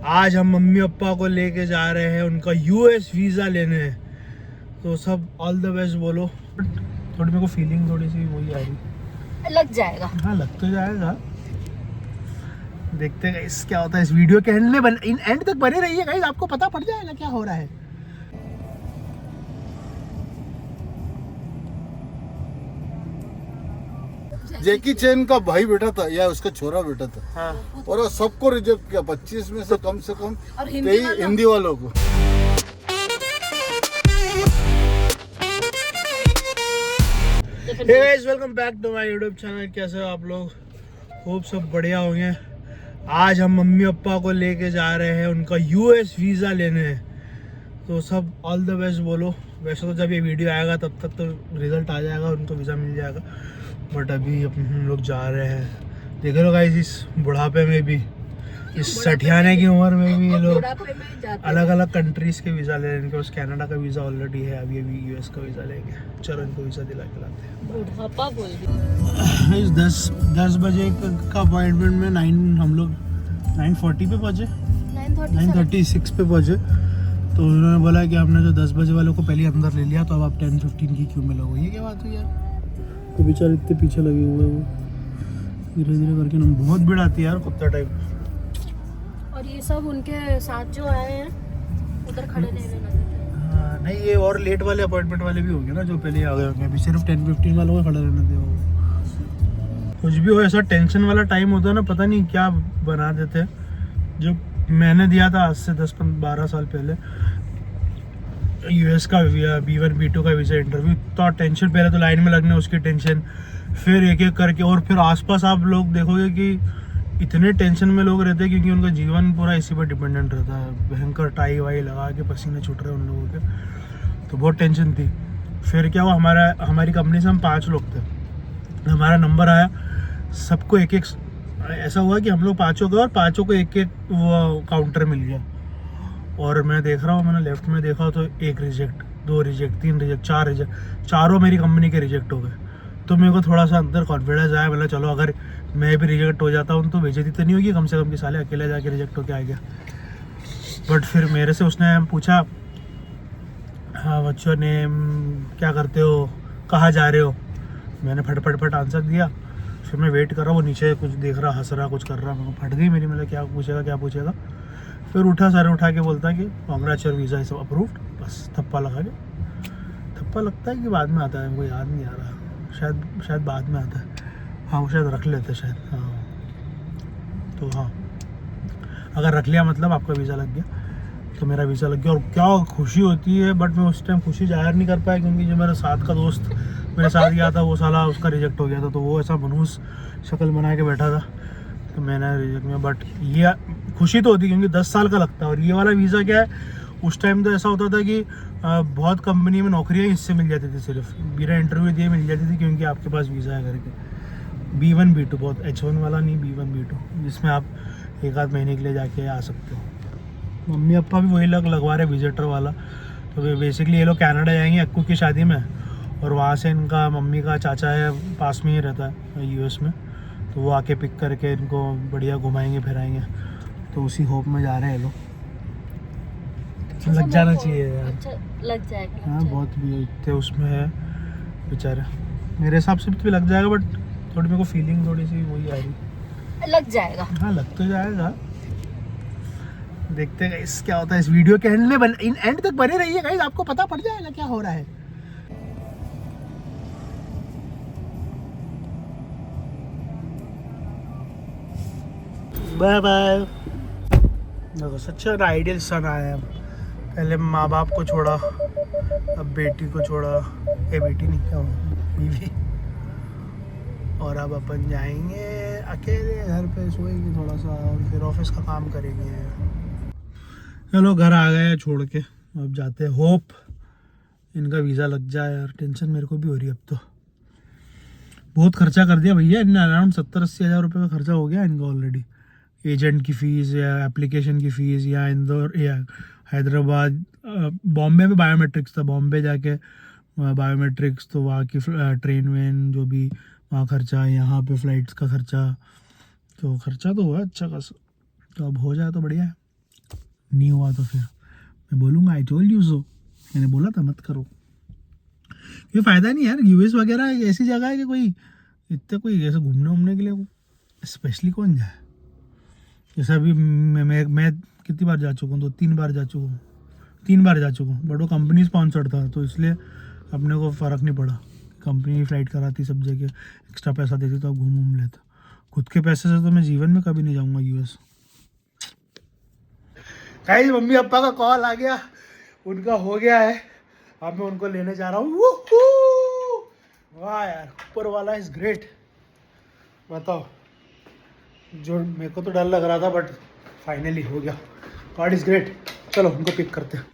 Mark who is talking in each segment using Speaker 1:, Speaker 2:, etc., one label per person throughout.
Speaker 1: आज हम mummy papa को लेके जा रहे हैं उनका यूएस वीज़ा लेने। तो सब ऑल द बेस्ट बोलो। थोड़ी मेरे को फीलिंग थोड़ी सी वही आ रही।
Speaker 2: लग जाएगा।
Speaker 1: हाँ लग तो जाएगा। देखते हैं गाइस क्या होता है। इस वीडियो के एंड में एंड तक बने रहिए गाइस, आपको पता पड़ जाएगा क्या हो रहा है।
Speaker 3: जैकी चैन का भाई बेटा था या उसका छोरा बेटा था।
Speaker 1: हाँ।
Speaker 3: और वो सबको रिजेक्ट किया, 25 में से कम 23 हिंदी वालों को।
Speaker 1: Hey guys welcome back to my YouTube channel. कैसे हो आप लोग? होप सब बढ़िया होंगे। आज हम मम्मी पापा को लेके जा रहे हैं उनका यूएस वीज़ा लेने। तो सब ऑल द बेस्ट बोलो। वैसे तो जब ये वीडियो आएगा तब तक तो रिजल्ट आ जाएगा, उनको वीज़ा मिल जाएगा। बट अभी हम लोग जा रहे हैं। देख रहे हो गाइस, इस बुढ़ापे में भी, इस सठियाने की उम्र में भी ये लोग अलग अलग कंट्रीज़ के वीज़ा ले रहे हैं। इनके पास कनाडा का वीज़ा ऑलरेडी है, अभी यूएस का वीज़ा लेंगे। चलो इनको वीज़ा दिला के लाते हैं।
Speaker 2: बुढ़ापा बोल दी।
Speaker 1: इस 10 बजे का अपॉइंटमेंट में हम लोग 9:40 पे पहुँचे, 9:36 पे पहुँचे। तो उन्होंने बोला कि आपने जो 10 बजे वालों को पहले अंदर ले लिया, तो अब आप 10:15 की क्यू में लगो। ये क्या बात हुई यार? तो बेचारे इतने पीछे लगे हुए हैं, वो धीरे धीरे करके ना बहुत भीड़ आती है यार, कुत्ता टाइप।
Speaker 2: और ये सब उनके साथ जो आए हैं उधर खड़े नहीं रहना देते।
Speaker 1: हाँ नहीं, ये और लेट वाले अपॉइंटमेंट वाले भी होंगे ना, जो पहले आ गए होंगे। अभी सिर्फ 10-15 वालों को खड़े रहने दो। कुछ भी हो, ऐसा टेंशन वाला टाइम होता है ना, पता नहीं क्या बना देते हैं। जो मैंने दिया था आज से 10-12 साल पहले यूएस का B1 B2 का वीज़ा इंटरव्यू, तो टेंशन। पहले तो लाइन में लगने उसकी टेंशन, फिर एक एक करके। और फिर आसपास आप लोग देखोगे कि इतने टेंशन में लोग रहते हैं, क्योंकि उनका जीवन पूरा इसी पर डिपेंडेंट रहता है। भयंकर टाई वाई लगा के पसीने छूट रहे हैं उन लोगों के, तो बहुत टेंशन थी। फिर क्या हुआ, हमारी कंपनी से हम 5 लोग थे। हमारा नंबर आया, सबको एक एक ऐसा हुआ कि हम लोग 5 गए और 5 को एक एक वो काउंटर मिल गया। और मैं देख रहा हूँ, मैंने लेफ्ट में देखा तो 1 रिजेक्ट, 2 रिजेक्ट, 3 रिजेक्ट, 4 रिजेक्ट, चारों मेरी कंपनी के रिजेक्ट हो गए। तो मेरे को थोड़ा सा अंदर कॉन्फिडेंस आया। मतलब चलो अगर मैं भी रिजेक्ट हो जाता हूँ तो बेइज्जती तो नहीं होगी कम से कम, कि साले अकेले जाके रिजेक्ट होके आ गया। बट फिर मेरे से उसने पूछा, हाँ व्हाट्स योर नेम, क्या करते हो, कहाँ जा रहे हो। मैंने फट आंसर दिया। फिर मैं वेट कर रहा हूँ, वो नीचे कुछ देख रहा, हंस रहा, कुछ कर रहा। मेरे को फट गई मेरी, मतलब क्या पूछेगा। फिर सर उठा के बोलता है कि congrats your visa is approved. बस थप्पा लगा के, थप्पा लगता है कि बाद में आता है, मेरे को याद नहीं आ रहा। शायद बाद में आता है। हाँ वो शायद रख लेते शायद। हाँ तो हाँ, अगर रख लिया मतलब आपका वीज़ा लग गया। तो मेरा वीज़ा लग गया और क्या खुशी होती है। बट मैं उस टाइम खुशी जाहिर नहीं कर पाया, क्योंकि जो मेरे साथ का दोस्त मेरे साथ गया था वो साला उसका रिजेक्ट हो गया था। तो वो ऐसा मनहूस शक्ल बना के बैठा था, तो मैंने रिजेक्ट में। बट ये खुशी तो होती, क्योंकि 10 साल का लगता है। और ये वाला वीज़ा क्या है, उस टाइम तो ऐसा होता था कि बहुत कंपनी में नौकरियाँ इससे मिल जाती थी, सिर्फ बिना इंटरव्यू दिए मिल जाती थी, क्योंकि आपके पास वीज़ा है करके। B1 B2, बहुत H1 वाला नहीं, B1 B2, जिसमें आप 1 आध महीने के लिए जाके आ सकते हो। मम्मी पापा भी वही लगवा रहे विजिटर वाला। तो बेसिकली ये लोग कनाडा जाएंगे अक्कू की शादी में, और वहाँ से इनका मम्मी का चाचा है, पास में ही रहता है यूएस में, तो वो आके पिक करके इनको बढ़िया घुमाएंगे फिराएंगे। तो उसी होप में जा रहे हैं ये लोग। लग जाना चाहिए यार।
Speaker 2: अच्छा लग जाएगा।
Speaker 1: हाँ बहुत भी थे उसमें है बेचारे। मेरे हिसाब से भी लग जाएगा, बट थोड़ी मेरे को फीलिंग थोड़ी सी वही आ रही।
Speaker 2: लग जाएगा।
Speaker 1: हाँ लग तो जाएगा। देखते हैं गाइस क्या होता है। इस वीडियो के एंड में एंड तक बने रहिए गाइस, आपको पता पड़ जाएगा क्या हो रहा है। Bye bye. देखो सच में आइडियल सन आया है। पहले माँ बाप को छोड़ा, अब बेटी को छोड़ा, ये बेटी नहीं क्या बीवी। और अब अपन जाएंगे अकेले घर पे, सोएंगे थोड़ा सा और फिर ऑफिस का काम करेंगे। चलो घर आ गए छोड़ के, अब जाते हैं। होप इनका वीज़ा लग जाए यार। टेंशन मेरे को भी हो रही है अब तो। बहुत खर्चा कर दिया भैया इनने, अराउंड 70-80 हज़ार रुपये का खर्चा हो गया इनका ऑलरेडी। एजेंट की फ़ीस या एप्लीकेशन की फ़ीस, या इंदौर या हैदराबाद, बॉम्बे में बायोमेट्रिक्स था, बॉम्बे जाके बायोमेट्रिक्स, तो वहाँ की ट्रेन वेन जो भी वहाँ खर्चा, यहाँ पे फ़्लाइट्स का खर्चा। तो खर्चा तो हुआ अच्छा खासा। तो अब हो जाए तो बढ़िया है। नहीं हुआ तो फिर मैं बोलूँगा आई टोल्ड यू सो, मैंने बोला था मत करो। ये फ़ायदा नहीं यार, यूएस वगैरह एक ऐसी जगह है कि कोई इतने कोई ऐसे घूमने के लिए स्पेशली कौन जाए। जैसे अभी मैं कितनी बार जा चुका हूँ, 3 बार जा चुका हूँ, 3 बार जा चुका हूँ, बट वो कंपनी स्पॉन्सर्ड था तो इसलिए अपने को फ़र्क नहीं पड़ा। कंपनी फ्लाइट कराती, सब जगह एक्स्ट्रा पैसा देती तो अब घूम लेता। खुद के पैसे से तो मैं जीवन में कभी नहीं जाऊँगा यूएस। गाइस मम्मी पापा का कॉल आ गया, उनका हो गया है, अब मैं उनको लेने जा रहा हूँ। वाह यार, ऊपर वाला इज ग्रेट। बताओ, जो मेरे को तो डर लग रहा था बट फाइनली हो गया। God is great. चलो उनको पिक करते हैं।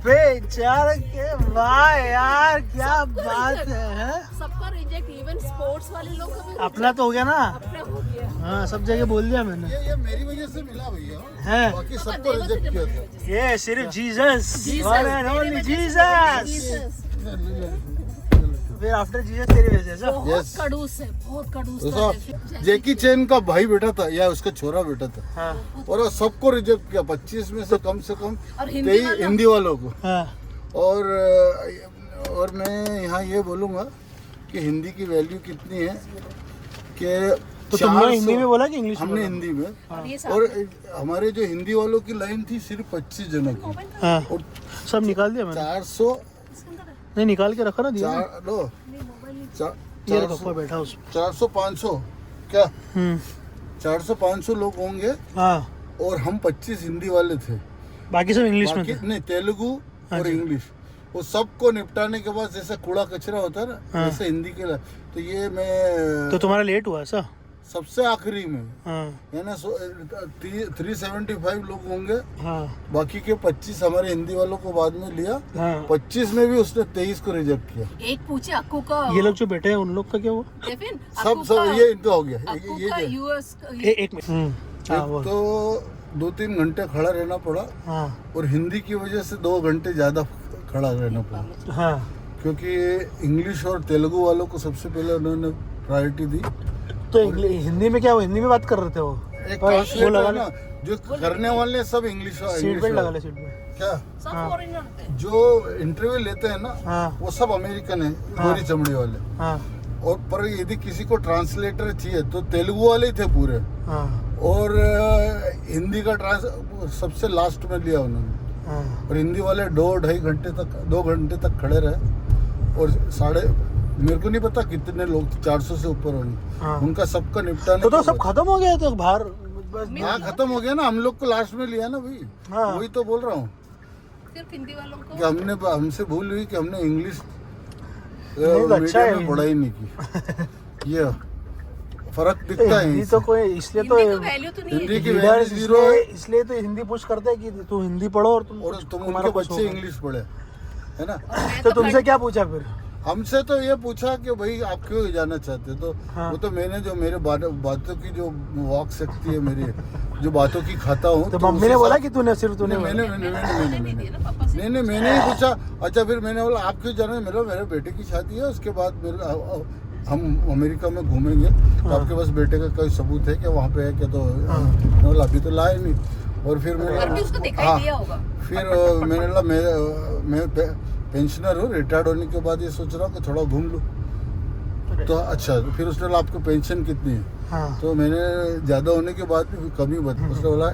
Speaker 1: बेचारे के वाह यार, क्या बात है।
Speaker 2: सबका रिजेक्ट, इवन स्पोर्ट्स वाले लोग का भी
Speaker 1: अपना तो हो गया ना।
Speaker 2: अपना हो गया।
Speaker 1: हाँ, सब जगह बोल दिया मैंने।
Speaker 3: ये मेरी वजह से मिला भैया,
Speaker 1: है
Speaker 3: बाकी सबको रिजेक्ट किया था।
Speaker 1: ये सिर्फ Jesus, one and only Jesus. फिर आफ्टर जीसस तेरी वजह से।
Speaker 2: बहुत कड़ूस है, बहुत कड़ूस
Speaker 3: उसका जैकी चैन का भाई बेटा था या उसका छोरा बेटा था,
Speaker 1: हाँ
Speaker 3: और वो सबको रिजेक्ट किया। 25 में से कम 23
Speaker 2: और
Speaker 3: हिंदी वालों को।
Speaker 1: हाँ।
Speaker 3: और मैं यहाँ ये बोलूँगा कि हिंदी की वैल्यू कितनी है कि
Speaker 1: तो तुमने हिंदी में बोला कि इंग्लिश में?
Speaker 3: हमने हिंदी में।
Speaker 2: और ये
Speaker 3: और हमारे जो हिंदी वालों की लाइन थी सिर्फ 25 जनों की,
Speaker 1: हाँ,
Speaker 3: और
Speaker 1: सब निकाल दिया मैंने।
Speaker 3: 400
Speaker 1: नहीं निकाल के रखा ना, दिया ना। ये रखो, कोई बैठा उस।
Speaker 3: 400-500 क्या 400-500 लोग होंगे,
Speaker 1: हाँ,
Speaker 3: और हम 25 हिंदी वाले थे।
Speaker 1: बाकी सब इंग्लिश में
Speaker 3: बाकी
Speaker 1: थे।
Speaker 3: नहीं, तेलुगु
Speaker 1: हाँ
Speaker 3: और
Speaker 1: जी।
Speaker 3: इंग्लिश। वो सबको निपटाने के बाद जैसे कूड़ा कचरा होता है ना,
Speaker 1: हाँ।
Speaker 3: वैसे हिंदी के लिए। तो ये मैं
Speaker 1: तो तुम्हारा लेट हुआ ऐसा?
Speaker 3: सबसे आखिरी में
Speaker 1: हाँ
Speaker 3: है ना, 375 लोग होंगे,
Speaker 1: हाँ
Speaker 3: बाकी के 25 हमारे हिंदी वालों को बाद में लिया।
Speaker 1: हाँ।
Speaker 3: 25 में भी उसने 23 को रिजेक्ट किया।
Speaker 2: एक पूछे अक्कू का,
Speaker 1: ये लोग जो बैठे हैं उन लोग का क्या हुआ?
Speaker 2: डेफिन
Speaker 3: सब ये इनका हो गया।
Speaker 2: अक्कू
Speaker 3: ये
Speaker 2: का
Speaker 3: जो-
Speaker 2: यूएस
Speaker 1: एक मिनट। हाँ बोल।
Speaker 3: तो 2-3 घंटे खड़ा रहना पड़ा,
Speaker 1: हाँ
Speaker 3: और हिंदी की वजह से 2 घंटे ज्यादा खड़ा रहना पड़ा,
Speaker 1: हाँ।
Speaker 3: क्योंकि इंग्लिश और तेलुगु वालों को सबसे पहले उन्होंने प्रायोरिटी दी।
Speaker 1: तो हिंदी में क्या, वो हिंदी में बात कर रहे थे वो?
Speaker 3: एक
Speaker 1: वो
Speaker 3: ट्रांसलेटर
Speaker 1: लगा
Speaker 3: है ना, जो करने वाले सब इंग्लिश
Speaker 1: सीट बेल्ट लगा ले, सीट बेल्ट।
Speaker 3: क्या
Speaker 2: सब
Speaker 1: हाँ।
Speaker 2: फॉरेनर थे।
Speaker 3: जो इंटरव्यू लेते हैं ना,
Speaker 1: हाँ
Speaker 3: वो सब अमेरिकन है,
Speaker 1: हाँ।
Speaker 3: गोरी चमड़ी वाले।
Speaker 1: हाँ
Speaker 3: और पर यदि किसी को ट्रांसलेटर चाहिए तो तेलुगु वाले ही थे पूरे,
Speaker 1: हाँ
Speaker 3: और हिंदी का सबसे लास्ट में लिया उन्होंने।
Speaker 1: हाँ।
Speaker 3: और हिंदी वाले 2 घंटे तक खड़े रहे, और मेरे को नहीं पता कितने लोग, 400 से ऊपर होंगे।
Speaker 1: हाँ।
Speaker 3: उनका सबका निपटाने
Speaker 1: तो
Speaker 3: के
Speaker 1: सब
Speaker 3: बाद-
Speaker 1: खत्म हो गया तो बाहर बस।
Speaker 3: हाँ, खत्म हो गया ना, हम लोग को लास्ट में लिया ना भाई।
Speaker 1: हाँ।
Speaker 3: वही तो बोल रहा हूँ
Speaker 2: सिर्फ हिंदी वालों
Speaker 3: कि
Speaker 2: को
Speaker 3: हमसे भूल हुई कि हमने इंग्लिश
Speaker 1: नहीं, तो अच्छा
Speaker 3: मीडियम
Speaker 1: है।
Speaker 3: में पढ़ाई नहीं की। ये फर्क दिखता है
Speaker 1: हिंदी तो कोई इसलिए तो
Speaker 2: हिंदी की वैल्यू तो नहीं
Speaker 3: हिंदी
Speaker 2: है।
Speaker 3: की
Speaker 1: लीडर
Speaker 3: वैल्यू जीरो है,
Speaker 1: इसलिए तो हिंदी पुश करते हैं कि तू हिंदी पढ़ो और तुम
Speaker 3: और तुम
Speaker 1: तुम्हारा
Speaker 3: उनके
Speaker 1: कुछ
Speaker 3: बच्चे
Speaker 1: होगा।
Speaker 3: इंग्लिश पढ़े, है ना।
Speaker 2: मैं
Speaker 1: तो तुमसे क्या पूछा फिर?
Speaker 3: हमसे तो ये पूछा कि भाई आप क्यों जाना चाहते हो? तो
Speaker 1: हाँ।
Speaker 3: वो तो मैंने जो मेरे बातों की जो वाक शक्ति है मेरी, जो बातों की खाता हूँ,
Speaker 1: तो
Speaker 3: तो
Speaker 1: मम्मी
Speaker 3: उस
Speaker 1: ने बोला
Speaker 3: हिसाब-
Speaker 1: कि तूने सिर्फ तूने
Speaker 3: नहीं,
Speaker 1: बोला?
Speaker 3: मैंने
Speaker 2: नहीं दिया ना पापा से।
Speaker 3: नहीं मैंने ही पूछा। अच्छा, फिर मैंने बोला आप क्यों जाना है? मेरे बेटे की शादी है, उसके बाद हम अमेरिका में घूमेंगे, तो
Speaker 1: हाँ।
Speaker 3: आपके पास बेटे का कोई सबूत है क्या वहाँ पे है क्या? तो मैंने बोला अभी तो लाए नहीं। और फिर
Speaker 2: पर भी उसको दिखाई
Speaker 3: हाँ,
Speaker 2: दिया होगा।
Speaker 3: फिर मैंने बोला मैं पेंशनर हूँ, रिटायर्ड होने के बाद ये सोच रहा हूँ कि थोड़ा घूम लूँ। तो अच्छा, तो फिर उसने बोला आपको पेंशन कितनी है?
Speaker 1: हाँ।
Speaker 3: तो मैंने ज़्यादा होने के बाद भी कमी बता, उसने बोला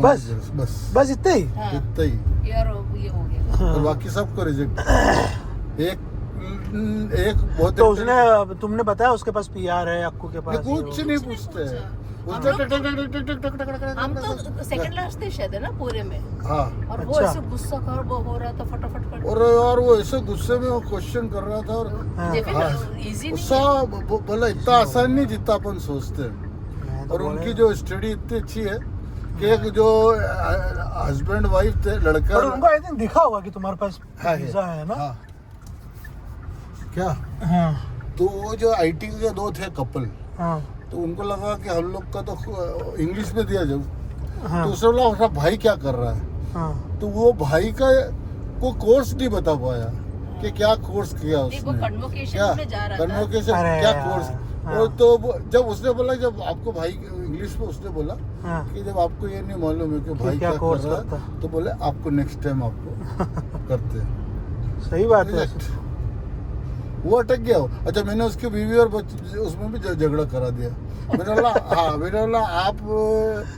Speaker 1: बस?
Speaker 3: बस
Speaker 1: बस इतना ही?
Speaker 2: हाँ,
Speaker 3: इतना ही।
Speaker 2: यार ये हो गया।
Speaker 3: और
Speaker 1: हाँ।
Speaker 3: बाकी सबको रिजेक्ट। एक बहुत
Speaker 1: तो उसने, तुमने बताया उसके पास पीआर है, अक्कू के पास?
Speaker 3: कुछ नहीं पूछते हैं।
Speaker 2: हम
Speaker 3: उसने
Speaker 2: लोग
Speaker 3: टक- टक- टक- टक- टक- टक- टक- टक-
Speaker 2: हम तो सेकंड लास्ट थे शायद, है ना, पूरे में।
Speaker 3: हाँ,
Speaker 2: और वो
Speaker 1: अच्छा।
Speaker 2: ऐसे गुस्सा कर वो हो रहा था फटाफट कर।
Speaker 3: और वो ऐसे गुस्से में वो क्वेश्चन कर रहा था, और
Speaker 1: हाँ।
Speaker 2: इजी नहीं
Speaker 3: गुस्सा बोला इतना आसान नहीं जितना अपन सोचते हैं।
Speaker 1: मैं तो
Speaker 3: और
Speaker 1: बोला
Speaker 3: उनकी
Speaker 1: ही।
Speaker 3: जो स्टडी इतनी अच्छी है कि एक जो हस्बैंड वाइफ थे, लड़का।
Speaker 1: पर उनको आई थिंक दिखा होगा कि तुम्हारे पास
Speaker 3: है।
Speaker 1: वीजा है ना?
Speaker 3: हाँ। क्या?
Speaker 1: हाँ
Speaker 3: तो वो जो आईटी के 2 थे कपल,
Speaker 1: हाँ
Speaker 3: तो उनको लगा कि हम लोग का तो इंग्लिश में दिया जाए।
Speaker 1: हाँ
Speaker 3: तो उसने बोला उसका भाई क्या कर रहा है?
Speaker 1: हाँ
Speaker 3: तो वो भाई का को कोर्स नहीं बता पाया, कि क्या कोर्स किया
Speaker 2: देखो
Speaker 3: उसने,
Speaker 2: कन्वोकेशन
Speaker 3: क्या
Speaker 2: में जा रहा था।
Speaker 3: कन्वोकेशन,
Speaker 1: अरे
Speaker 3: क्या
Speaker 1: यार,
Speaker 3: कोर्स।
Speaker 1: हाँ।
Speaker 3: और तो जब उसने बोला, जब आपको भाई इंग्लिश में उसने बोला
Speaker 1: हाँ।
Speaker 3: कि जब आपको ये नहीं मालूम है कि भाई
Speaker 1: क्या
Speaker 3: क्या
Speaker 1: कोर्स
Speaker 3: कर रहा
Speaker 1: करता
Speaker 3: है, तो बोले आपको नेक्स्ट टाइम आपको करते हैं।
Speaker 1: सही बात है।
Speaker 3: Reject। वो अटक गया हो। अच्छा, मैंने उसकी बीवी और उसमें भी झगड़ा करा दिया। मैंने बोला हाँ, मैंने बोला आप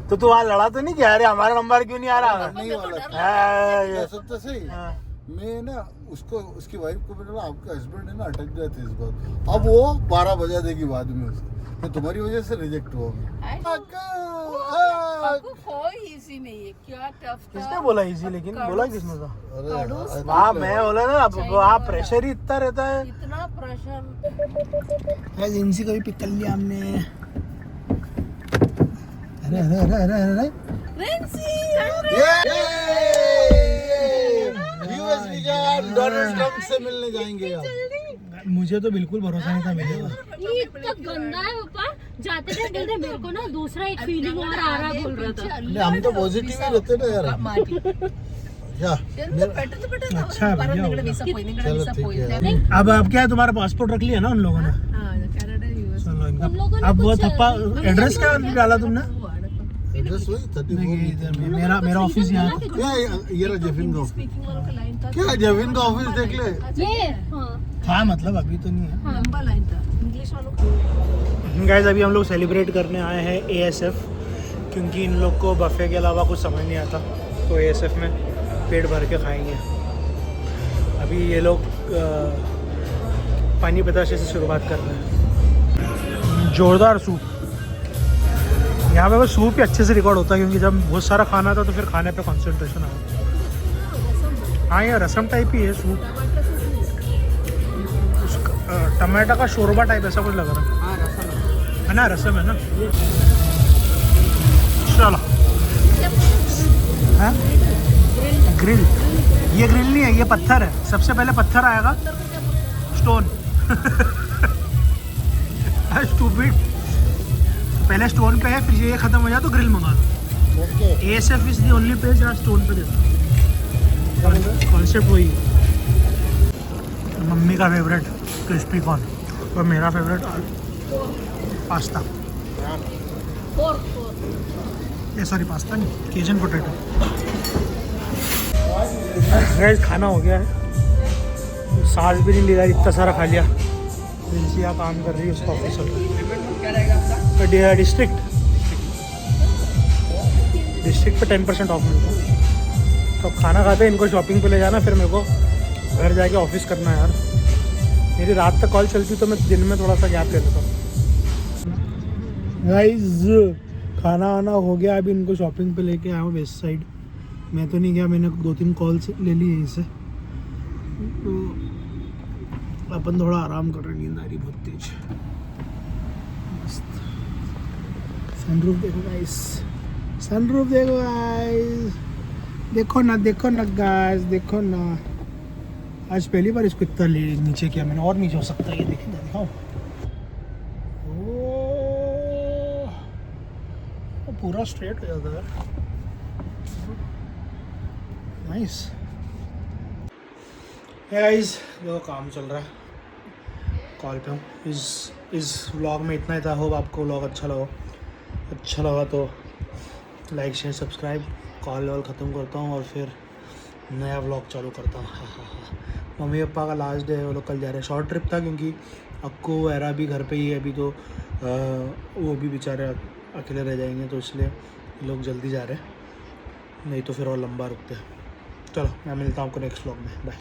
Speaker 1: तो तू वहाँ लड़ा तो नहीं क्या? अरे हमारा नंबर क्यों नहीं आ रहा?
Speaker 3: नहीं वाला था।
Speaker 1: हाँ,
Speaker 3: क्या सुनते सही,
Speaker 1: हाँ।
Speaker 3: मैं ना उसको, उसकी वाइफ को मैंने बोला आपका हस्बैंड है ना अटक गया था इस बार, अब वो 12 बजा देगी बाद में उसको, तो तुम्हारी वजह से रिजेक्ट हुआ मैं।
Speaker 2: आपको कोई इजी नहीं है, क्या टफ था।
Speaker 1: किसने बोला इजी? लेकिन बोला किसने था?
Speaker 3: अरे यार,
Speaker 1: वाह, मैं बोला ना, वहाँ प्रेशर ही इतना रहता है।
Speaker 2: इतना प्रेशर।
Speaker 1: एजेंसी को भी पिक कर लिया हमने। अरे अरे अरे अरे अरे
Speaker 3: यूएस वीजा डोनाल्ड ट्रम्प से मिलने जाएंगे यार।
Speaker 1: मुझे तो बिल्कुल भरोसा नहीं था मिलेगा।
Speaker 2: ये इतना गंदा है पापा, जाते थे कहते मेरे को ना दूसरा एक फीलिंग और आ रहा बोल रहा था।
Speaker 3: नहीं, हम तो पॉजिटिव ही रहते ना यार। क्या
Speaker 1: अच्छा भैया,
Speaker 3: चलो ठीक है।
Speaker 1: अब क्या है, तुम्हारा पासपोर्ट रख लिया ना उन लोगों ने? चलो
Speaker 2: उन
Speaker 1: इनका
Speaker 2: लोगों ने
Speaker 1: अब वो
Speaker 2: कुछ-
Speaker 1: थप्पा एड्रेस क्या डाला तुमने?
Speaker 3: एड्रेस वही 34
Speaker 1: इधर में मेरा ऑफिस यहाँ।
Speaker 3: क्या ये रहा जेफिन का ऑफिस। क्या जेफिन का ऑफिस देख ले।
Speaker 2: ये
Speaker 1: हाँ मतलब अभी तो नहीं है।
Speaker 2: लंबा लाइन था इंग्लिश वालों।
Speaker 1: गाइस अभी हम लोग सेलिब्रेट करने आए हैं ASF, क्योंकि इन लोग को बफे के अलावा कुछ समझ नहीं आता, तो ASF में पेट भर के खाएंगे। अभी ये लोग पानी बताशे से शुरुआत कर रहे हैं। जोरदार सूप। यहाँ पे बस सूप ही अच्छे से रिकॉर्ड होता है, क्योंकि जब बहुत सारा खाना था तो फिर खाने पे कंसंट्रेशन आता। हाँ ये रसम टाइप ही है सूप, टमाटर का शोरबा टाइप ऐसा कुछ लग रहा है ना? रसम है ना? चलो हाँ ग्रिल। ये ग्रिल नहीं है, ये पत्थर है। सबसे पहले पत्थर आएगा, स्टोन। स्टूपिड, पहले स्टोन पे है, फिर ये खत्म हो जाए तो ग्रिल मंगा दो। ASF is the only place जहाँ स्टोन पे देता है। कॉन्सेप्ट वही है। मम्मी का फेवरेट क्रिस्पी कॉर्न और मेरा फेवरेट पास्ता। ये सॉरी पास्ता नहीं, केजन पोटैटो। गाइस खाना हो गया है, सांस भी नहीं ले रहा, इतना सारा खा लिया। रिंसिया काम कर रही है उसका ऑफिस में। डिस्ट्रिक्ट पे 10% ऑफ मिलता है। तो अब खाना खाते हैं, इनको शॉपिंग पे ले जाना, फिर मेरे को घर जाके ऑफिस करना है यार। मेरी रात तक कॉल चलती तो मैं दिन में थोड़ा सा गैप ले लेता हूँ। गाइस खाना वाना हो गया, अभी इनको शॉपिंग पे लेके आया हूँ वेस्ट साइड। मैं तो नहीं गया, मैंने 2-3 कॉल्स ले ली यहीं से। तो अपन थोड़ा आराम कर रहे हैं, नींद आ रही बहुत तेज। मस्त सनरूफ देखो गाइस, सनरूफ देखो गाइस, देखो ना गाइस, देखो ना। आज पहली बार इसको इतना नीचे किया मैंने, और नीचे हो सकता है ये। देखिए दिखाओ, पूरा स्ट्रेट हो जाता है। नाइस। गाइस देखो काम चल रहा है, कॉल पे हूँ। इस व्लॉग में इतना ही था। होप आपको व्लॉग अच्छा लगा तो like share subscribe. Call wall ख़त्म करता हूँ और फिर नया व्लॉग चालू करता हूँ। हाँ। मम्मी पापा का लास्ट डे है, वो लोग कल जा रहे हैं। शॉर्ट ट्रिप था क्योंकि अक्को एरा भी घर पे ही है अभी, तो वो भी बेचारे अकेले रह जाएंगे, तो इसलिए लोग जल्दी जा रहे हैं, नहीं तो फिर और लंबा रुकते हैं। चलो मैं मिलता हूँ आपको नेक्स्ट व्लॉग में, बाय।